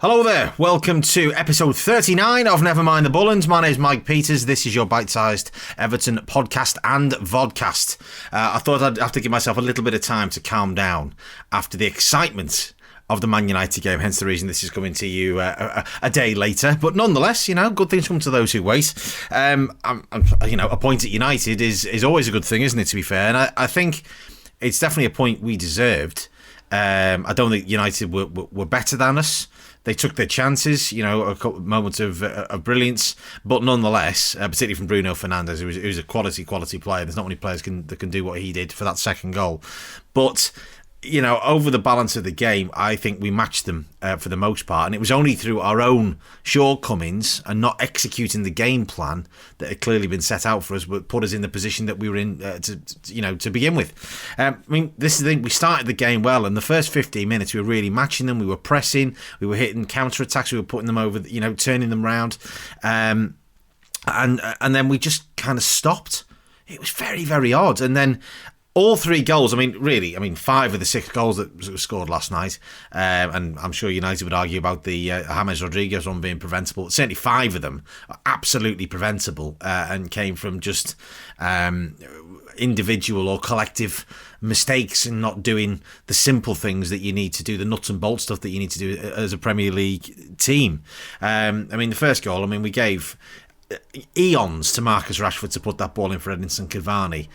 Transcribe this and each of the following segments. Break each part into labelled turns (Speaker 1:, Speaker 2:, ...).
Speaker 1: Hello there, welcome to episode 39 of Never Mind the Bullens. My name is Mike Peters. This is your bite-sized Everton podcast and vodcast. I thought I'd have to give myself a little bit of time to calm down after the excitement of the Man United game, hence the reason this is coming to you a day later. But nonetheless, good things come to those who wait. A point at United is always a good thing, isn't it, to be fair? And I think it's definitely a point we deserved. I don't think United were better than us. They took their chances, a couple moments of brilliance, but nonetheless, particularly from Bruno Fernandes, who was a quality player. There's not many players that can do what he did for that second goal. But over the balance of the game, I think we matched them for the most part, and it was only through our own shortcomings and not executing the game plan that had clearly been set out for us, but put us in the position that we were in to begin with. This is the thing. We started the game well, and the first 15 minutes we were really matching them. We were pressing, we were hitting counter-attacks, we were putting them over, turning them round, and then we just kind of stopped. It was very, very odd, and then all three goals, five of the six goals that were scored last night, and I'm sure United would argue about the James Rodriguez one being preventable. Certainly five of them are absolutely preventable and came from just individual or collective mistakes and not doing the simple things that you need to do, the nuts and bolts stuff that you need to do as a Premier League team. The first goal, we gave eons to Marcus Rashford to put that ball in for Edinson Cavani.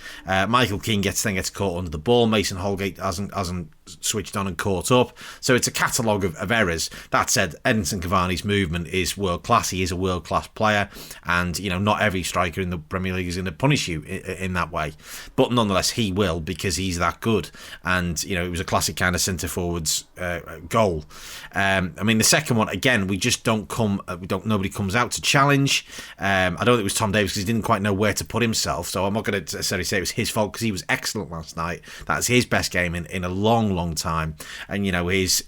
Speaker 1: Michael Keane gets caught under the ball. Mason Holgate hasn't switched on and caught up. So it's a catalogue of errors. That said, Edinson Cavani's movement is world class. He is a world class player, and not every striker in the Premier League is going to punish you in that way. But nonetheless, he will, because he's that good. And it was a classic kind of centre forwards goal. The second one, again, we just nobody comes out to challenge. I don't think it was Tom Davies, because he didn't quite know where to put himself. So I'm not going to necessarily say it was his fault, because he was excellent last night. That's his best game in a long time, and his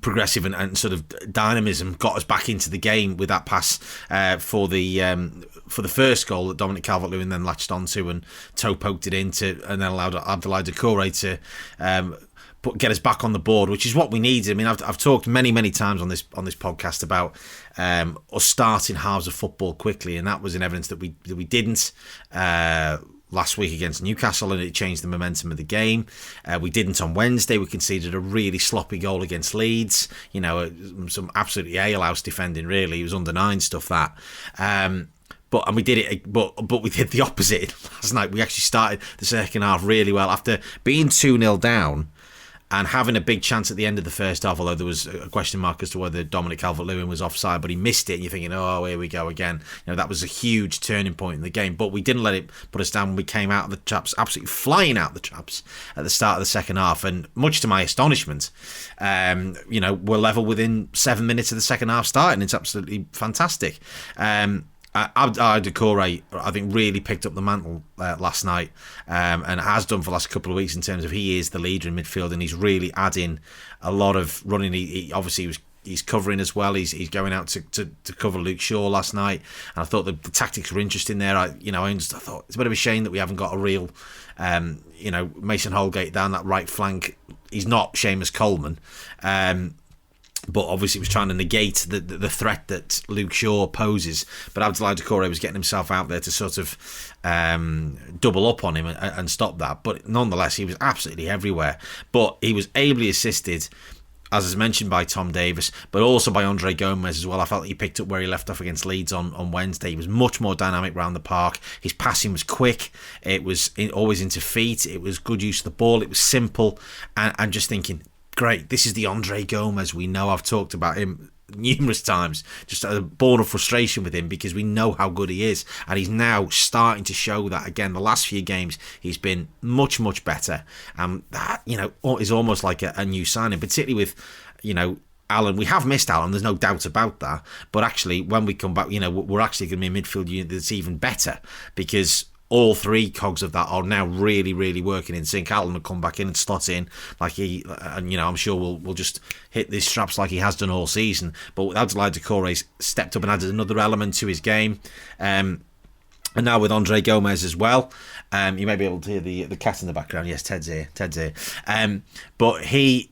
Speaker 1: progressive and sort of dynamism got us back into the game with that pass for the first goal that Dominic Calvert-Lewin then latched onto and toe poked it into, and then allowed Abdoulaye Doucouré to get us back on the board, which is what we needed. I've talked many times on this podcast about us starting halves of football quickly, and that was in evidence that we didn't last week against Newcastle, and it changed the momentum of the game. We didn't on Wednesday. We conceded a really sloppy goal against Leeds. Some absolutely alehouse defending, really. It was under 9 stuff, that. But we did it. But we did the opposite last night. We actually started the second half really well after being 2-0 down and having a big chance at the end of the first half, although there was a question mark as to whether Dominic Calvert-Lewin was offside, but he missed it, and you're thinking, oh, here we go again. That was a huge turning point in the game, but we didn't let it put us down when we came out of the traps, absolutely flying out the traps at the start of the second half, and much to my astonishment, we're level within 7 minutes of the second half starting. It's absolutely fantastic. Abdoulaye Doucouré, I think, really picked up the mantle last night, and has done for the last couple of weeks in terms of he is the leader in midfield, and he's really adding a lot of running. He's covering as well. He's going out to cover Luke Shaw last night, and I thought the tactics were interesting there. I thought it's a bit of a shame that we haven't got a real, Mason Holgate down that right flank. He's not Seamus Coleman. But obviously it was trying to negate the threat that Luke Shaw poses. But Abdoulaye Doucouré was getting himself out there to sort of double up on him and stop that. But nonetheless, he was absolutely everywhere. But he was ably assisted, as is mentioned, by Tom Davies, but also by Andre Gomez as well. I felt he picked up where he left off against Leeds on Wednesday. He was much more dynamic around the park. His passing was quick. It was always into feet. It was good use of the ball. It was simple. And I'm just thinking, great, this is the Andre Gomez we know. I've talked about him numerous times, just a born of frustration with him, because we know how good he is, and he's now starting to show that again. The last few games he's been much better, and that is almost like a new signing, particularly with Alan. We have missed Alan, there's no doubt about that, but actually when we come back, we're actually going to be a midfield unit that's even better, because all three cogs of that are now really working in sync. Alan will come back in and slot in like I'm sure we'll just hit these straps like he has done all season. But Abdoulaye Doucouré stepped up and added another element to his game. And now with Andre Gomez as well. You may be able to hear the cat in the background. Yes, Ted's here. But he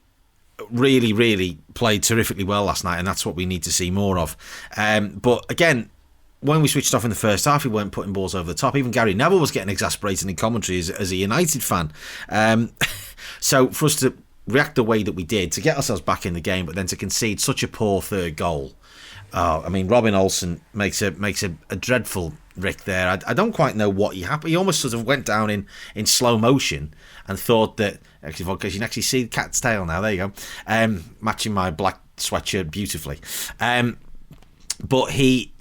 Speaker 1: really, really played terrifically well last night, and that's what we need to see more of. But again, when we switched off in the first half, we weren't putting balls over the top. Even Gary Neville was getting exasperated in commentary as a United fan. So for us to react the way that we did, to get ourselves back in the game, but then to concede such a poor third goal. Oh, I mean, Robin Olsen makes a dreadful Rick there. I don't quite know what happened. He almost sort of went down in slow motion and thought that, actually, because you can actually see the cat's tail now. There you go. Matching my black sweatshirt beautifully. But he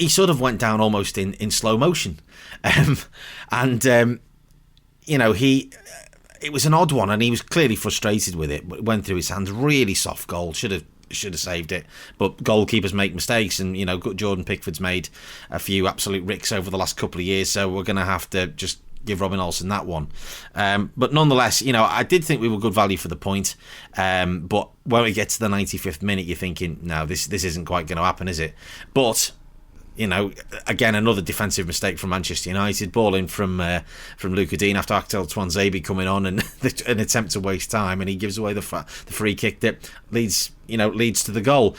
Speaker 1: sort of went down almost in slow motion. You know, it was an odd one, and he was clearly frustrated with it, but it went through his hands. Really soft goal. Should have saved it, but goalkeepers make mistakes, and you know, Jordan Pickford's made a few absolute ricks over the last couple of years, so we're going to have to just give Robin Olsen that one. But nonetheless, you know, I did think we were good value for the point, but when we get to the 95th minute, you're thinking, no, this isn't quite going to happen, is it? But you know, again, another defensive mistake from Manchester United. Ball in from Luka Dean after Akhtel Twanzebe coming on, and an attempt to waste time, and he gives away the free kick that leads to the goal.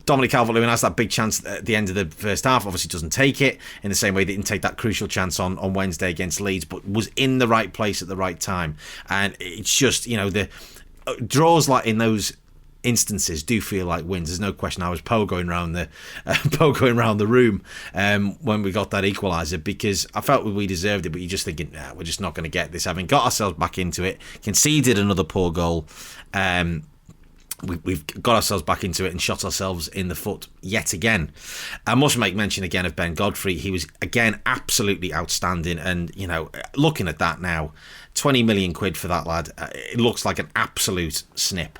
Speaker 1: Dominic Calvert-Lewin has that big chance at the end of the first half. Obviously doesn't take it in the same way they didn't take that crucial chance on Wednesday against Leeds, but was in the right place at the right time. And it's just, you know, the draws like in those instances do feel like wins. There's no question. I was pogoing around the room when we got that equaliser, because I felt we deserved it, but you're just thinking, nah, we're just not going to get this. Having got ourselves back into it, conceded another poor goal, we've got ourselves back into it and shot ourselves in the foot yet again. I must make mention again of Ben Godfrey. He was again absolutely outstanding, and you know, looking at that now, 20 million quid for that lad. It looks like an absolute snip.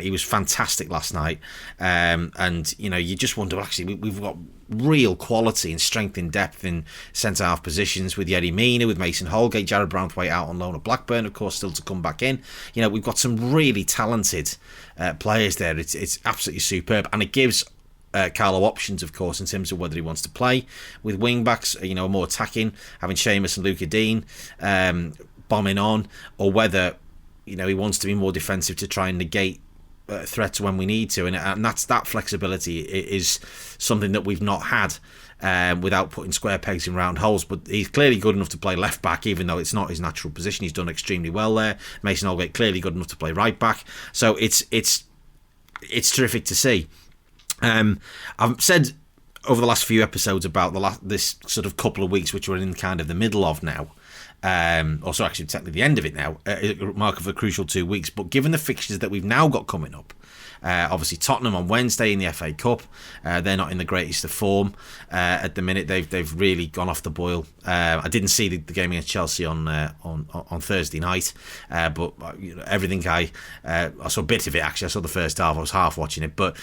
Speaker 1: He was fantastic last night, and you know, you just wonder, well, actually we've got real quality and strength in depth in centre half positions with Yerry Mina, with Mason Holgate, Jared Branthwaite out on loan at Blackburn, of course, still to come back in. You know, we've got some really talented players there. It's absolutely superb, and it gives Carlo options, of course, in terms of whether he wants to play with wing backs, you know, more attacking, having Seamus and Luka Dean bombing on, or whether, you know, he wants to be more defensive to try and negate threats when we need to, and that flexibility is something that we've not had without putting square pegs in round holes. But he's clearly good enough to play left back, even though it's not his natural position. He's done extremely well there. Mason Holgate clearly good enough to play right back, so it's terrific to see. I've said over the last few episodes about this sort of couple of weeks, which we're in kind of the middle of now, also actually technically the end of it now, mark of a crucial 2 weeks. But given the fixtures that we've now got coming up, obviously Tottenham on Wednesday in the FA Cup, they're not in the greatest of form at the minute. They've really gone off the boil. I didn't see the game against Chelsea on Thursday night, but you know, everything I saw a bit of it actually. I saw the first half. I was half watching it, but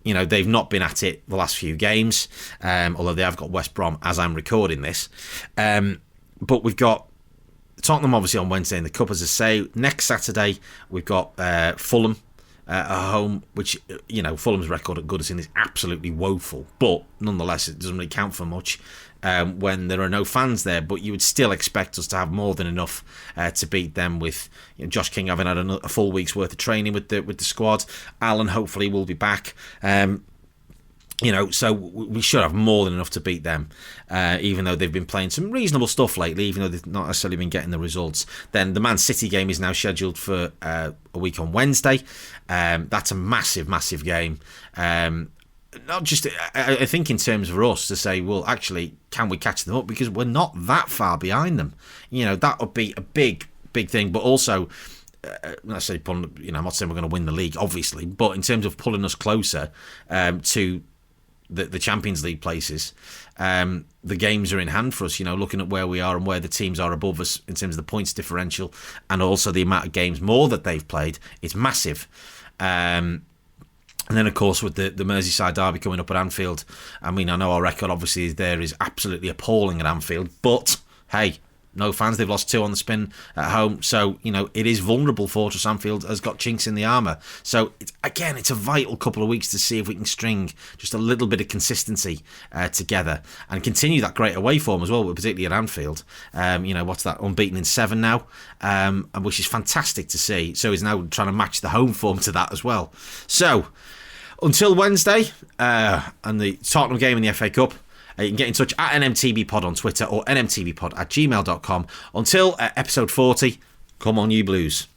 Speaker 1: you know, they've not been at it the last few games, although they have got West Brom as I'm recording this. But we've got Tottenham obviously on Wednesday in the Cup, as I say. Next Saturday we've got Fulham at home, which, you know, Fulham's record at Goodison is absolutely woeful, but nonetheless it doesn't really count for much when there are no fans there. But you would still expect us to have more than enough to beat them, with, you know, Josh King having had a full week's worth of training with the squad. Alan hopefully will be back. You know, so we should have more than enough to beat them, even though they've been playing some reasonable stuff lately, even though they've not necessarily been getting the results. Then the Man City game is now scheduled for a week on Wednesday. That's a massive game. Not just, I think in terms of us to say, well, actually, can we catch them up? Because we're not that far behind them. You know, that would be a big thing, but also, let's say, you know, I'm not saying we're going to win the league, obviously, but in terms of pulling us closer to the Champions League places, the games are in hand for us, you know, looking at where we are and where the teams are above us in terms of the points differential, and also the amount of games more that they've played. It's massive. And then, of course, with the Merseyside derby coming up at Anfield, I mean, I know our record obviously is absolutely appalling at Anfield, but hey, no fans. They've lost 2 on the spin at home. So, it is vulnerable. Fortress Anfield has got chinks in the armour. So, it's a vital couple of weeks to see if we can string just a little bit of consistency together and continue that great away form as well, particularly at Anfield. What's that? Unbeaten in 7 now, which is fantastic to see. So, he's now trying to match the home form to that as well. So, until Wednesday and the Tottenham game in the FA Cup, you can get in touch at NMTBpod on Twitter or nmtbpod@gmail.com. Until episode 40, come on you Blues.